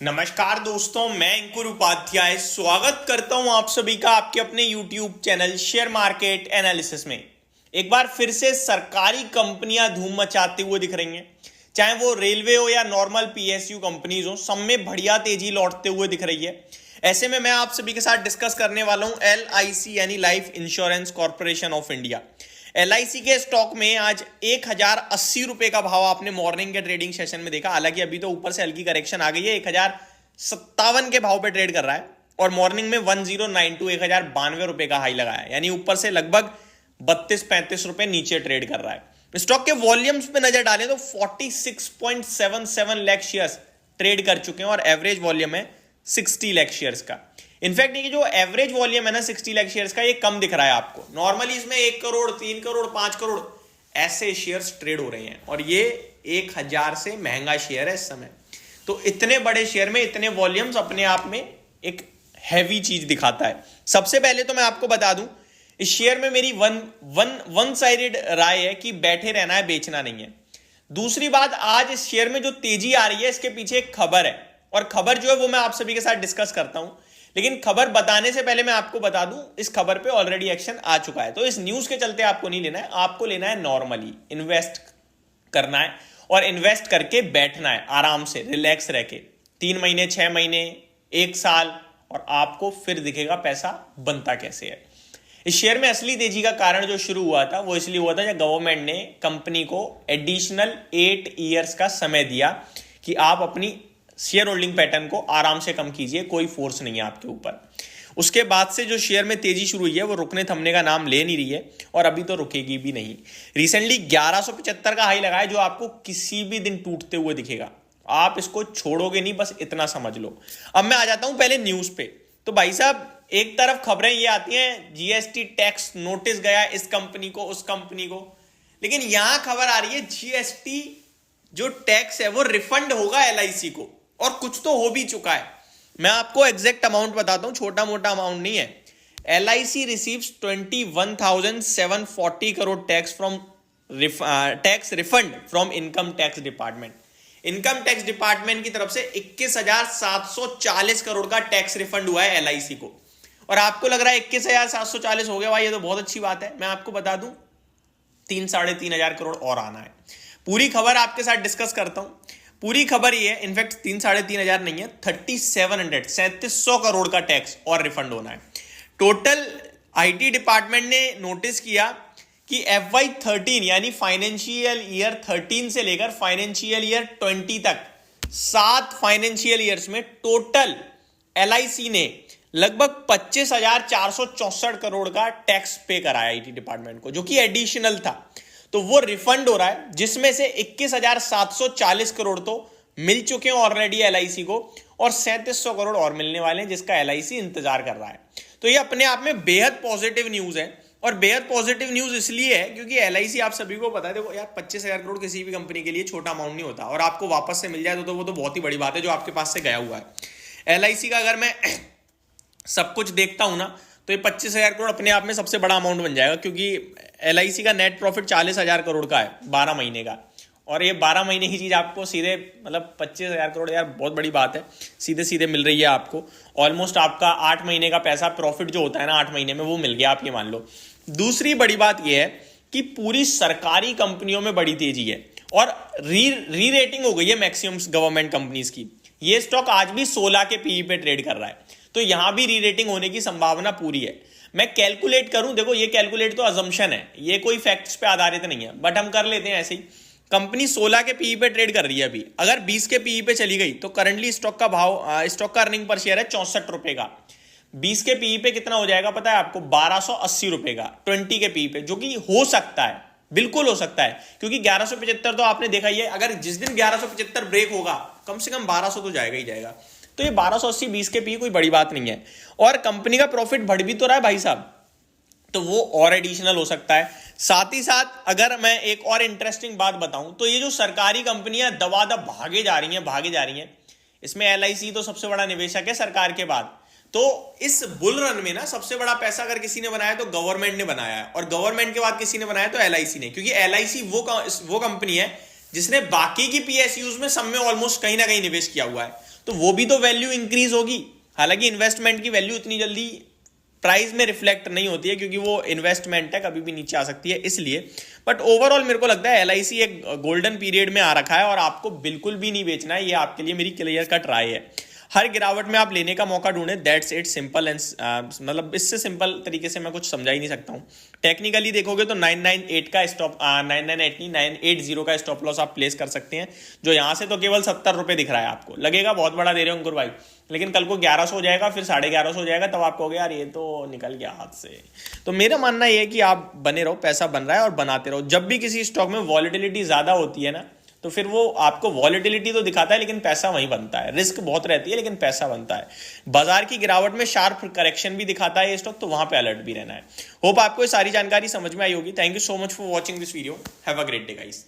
नमस्कार दोस्तों, मैं अंकुर उपाध्याय स्वागत करता हूं आप सभी का आपके अपने YouTube channel share market analysis में। एक बार फिर से सरकारी कंपनियां धूम मचाते हुए दिख रही हैं, चाहे वो रेलवे हो या नॉर्मल PSU कंपनीज हो, सब में बढ़िया तेजी लौटते हुए दिख रही है। ऐसे में मैं आप सभी के साथ डिस्कस करने वाला हूं LIC यानी life insurance corporation of India. LIC के स्टॉक में आज 1080 रुपए का भाव आपने मॉर्निंग के ट्रेडिंग सेशन में देखा। हालांकि अभी तो ऊपर से हल्की करेक्शन आ गई है, 1057 के भाव पे ट्रेड कर रहा है और मॉर्निंग में 1092 1092 रुपए का हाई लगाया है, यानी ऊपर से लगभग 32-35 रुपए नीचे ट्रेड कर रहा है। स्टॉक के वॉल्यूम्स पे नजर डालें तो 46.77 लाख शेयर्स ट्रेड कर चुके हैं और एवरेज वॉल्यूम है 60 लाख शेयर्स का। इनफैक्ट ये जो एवरेज वॉल्यूम है ना 60 लाख शेयर्स का, ये कम दिख रहा है आपको। नॉर्मली इसमें 1 करोड़ 3 करोड़ 5 करोड़ ऐसे शेयर्स ट्रेड हो रहे हैं और ये 1000 से महंगा शेयर है इस समय। तो इतने बड़े शेयर में इतने वॉल्यूम्स अपने आप में एक हैवी चीज दिखाता है। सबसे पहले तो मैं आपको बता दूं, इस शेयर में मेरी वन साइडेड राय है कि बैठे रहना है, बेचना नहीं है। दूसरी बात, आज इस शेयर में जो तेजी आ रही है इसके पीछे एक खबर है और खबर जो है वो मैं आप सभी के साथ डिस्कस करता हूं। लेकिन खबर बताने से पहले मैं आपको बता दूं, इस खबर पे ऑलरेडी एक्शन आ चुका है। तो इस न्यूज के चलते आपको नहीं लेना है, आपको लेना है नॉर्मली इन्वेस्ट करना है और इन्वेस्ट करके बैठना है आराम से, रिलैक्स रह के 3 महीने 6 महीने 1 साल, और आपको फिर दिखेगा पैसा बनता कैसे है। इस शेयर में असली तेजी का कारण जो शुरू हुआ था वो इसलिए हुआ था जब गवर्नमेंट ने कंपनी को एडिशनल 8 ईयर्स का समय दिया कि आप अपनी शेयर होल्डिंग पैटर्न को आराम से कम कीजिए, कोई फोर्स नहीं है आपके ऊपर। उसके बाद से जो शेयर में तेजी शुरू हुई है वो रुकने थमने का नाम ले नहीं रही है और अभी तो रुकेगी भी नहीं। रिसेंटली 1175 का हाई लगाया जो आपको किसी भी दिन टूटते हुए दिखेगा, आप इसको छोड़ोगे नहीं, बस इतना समझ लो। अब मैं आ जाता हूं पहले न्यूज पे। तो भाई साहब, एक तरफ खबरें ये आती हैं GST टैक्स नोटिस गया इस कंपनी को उस कंपनी को, लेकिन यहां खबर आ रही है GST जो टैक्स है वो रिफंड होगा LIC को, और कुछ तो हो भी चुका है। मैं आपको एग्जैक्ट अमाउंट बताता हूं, छोटा मोटा अमाउंट नहीं है। LIC receives 21,740 crore tax refund from income tax department. Income tax department की तरफ से 21,740 करोड़ का टैक्स रिफंड हुआ है LIC को। और आपको लग रहा है 21,740 हो गया भाई, ये तो बहुत अच्छी बात है। मैं आपको बता दूं 3-3.5 हजार करोड़ और आना है। पूरी खबर आपके साथ डिस्कस करता हूं। पूरी खबर ये है, इनफैक्ट 3-3.5 हजार नहीं है, 3700 करोड़ का टैक्स और रिफंड होना है। टोटल IT डिपार्टमेंट ने नोटिस किया कि FY13 यानी फाइनेंशियल ईयर 13 से लेकर फाइनेंशियल ईयर 20 तक 7 फाइनेंशियल ईयर्स में टोटल LIC ने लगभग 25,464 करोड़ का टैक्स पे कराया IT डिपार्टमेंट को, जो कि एडिशनल था। तो वो रिफंड हो रहा है, जिसमें से 21,740 करोड़ तो मिल चुके हैं ऑलरेडी LIC को और 3700 करोड़ और मिलने वाले हैं, जिसका LIC इंतजार कर रहा है। तो ये अपने आप में बेहद पॉजिटिव न्यूज है। और बेहद पॉजिटिव न्यूज इसलिए है क्योंकि LIC आप सभी को पता है, देखो यार 25,000 करोड़ किसी भी कंपनी के लिए छोटा अमाउंट नहीं होता, और आपको वापस से मिल जाए तो वो तो बहुत ही बड़ी बात है जो आपके पास से गया हुआ है। LIC का अगर मैं सब कुछ देखता हूं ना तो ये 25,000 करोड़ अपने आप में सबसे बड़ा अमाउंट बन जाएगा, क्योंकि LIC का नेट प्रॉफिट 40,000 करोड़ का है 12 महीने का, और ये 12 महीने की चीज आपको सीधे मतलब 25,000 करोड़, यार बहुत बड़ी बात है, सीधे सीधे मिल रही है आपको। ऑलमोस्ट आपका 8 महीने का पैसा प्रॉफिट जो होता है ना 8 महीने में, वो मिल गया, आप ये मान लो। दूसरी बड़ी बात यह है कि पूरी सरकारी कंपनियों में बड़ी तेजी है और री रेटिंग हो गई है मैक्सिमम गवर्नमेंट कंपनीज की। ये स्टॉक आज भी 16 के PE पे ट्रेड कर रहा है, तो यहां भी री रेटिंग होने की संभावना पूरी है। मैं कैलकुलेट करूं, देखो ये कैलकुलेट तो अजम्पशन है, ये कोई फैक्ट्स पे आधारित नहीं है, बट हम कर लेते हैं ऐसे ही। कंपनी 16 के PE पे ट्रेड कर रही है अभी, अगर 20 के PE पे चली गई तो करंटली स्टॉक का भाव, स्टॉक का अर्निंग पर शेयर है 64 रुपए का। 20 के PE पे कितना हो जाएगा पता है आपको? 1280 रुपए का 20 के PE पे, जो कि हो सकता है, बिल्कुल हो सकता है, क्योंकि 1175 तो आपने देखा ही है, अगर जिस दिन 1175 ब्रेक होगा कम से कम 1200 तो जाएगा ही जाएगा। तो ये 1280 20 के PE कोई बड़ी बात नहीं है, और कंपनी का प्रॉफिट बढ़ भी तो रहा है भाई साहब, तो वो और एडिशनल हो सकता है। साथ ही साथ अगर मैं एक और इंटरेस्टिंग बात बताऊं तो ये जो सरकारी कंपनियां दबादब भागे जा रही हैं, इसमें LIC तो सबसे बड़ा निवेशक है सरकार के बाद। तो इस बुल रन में ना सबसे बड़ा पैसा अगर किसी ने बनाया तो गवर्नमेंट ने बनाया है, और गवर्नमेंट के बाद किसी ने बनाया तो LIC ने, क्योंकि LIC वो कंपनी है जिसने बाकी की PSUs में सब में ऑलमोस्ट कहीं ना कहीं निवेश किया हुआ है। तो वो भी तो वैल्यू इंक्रीज होगी। हालांकि इन्वेस्टमेंट की वैल्यू इतनी जल्दी प्राइस में रिफ्लेक्ट नहीं होती है, क्योंकि वो इन्वेस्टमेंट है, कभी भी नीचे आ सकती है इसलिए। बट ओवरऑल मेरे को लगता है एलआईसी एक गोल्डन पीरियड में आ रखा है और आपको बिल्कुल भी नहीं बेचना है, ये आपके लिए मेरी क्लियर कट राय है। हर गिरावट में आप लेने का मौका ढूंढें, दैट्स इट, सिंपल एंड मतलब इससे सिंपल तरीके से मैं कुछ समझा ही नहीं सकता हूँ। टेक्निकली देखोगे तो 998 का स्टॉप 998 नहीं 980 का स्टॉप लॉस आप प्लेस कर सकते हैं, जो यहाँ से तो केवल 70 रुपये दिख रहा है। आपको लगेगा बहुत बड़ा दे रहे हो अंकुर भाई, लेकिन कल को 1100 हो जाएगा, फिर 1150 हो जाएगा, तब आप कहोगे यार ये तो निकल गया हाथ से। तो मेरा मानना ये है कि आप बने रहो, पैसा बन रहा है और बनाते रहो। जब भी किसी स्टॉक में वॉलेटिलिटी ज्यादा होती है ना, तो फिर वो आपको वॉलेटिलिटी तो दिखाता है लेकिन पैसा वहीं बनता है। रिस्क बहुत रहती है लेकिन पैसा बनता है। बाजार की गिरावट में शार्प करेक्शन भी दिखाता है ये स्टॉक, तो वहां पे अलर्ट भी रहना है। होप आपको ये सारी जानकारी समझ में आई होगी। Thank you so much for watching this video. Have a great day guys.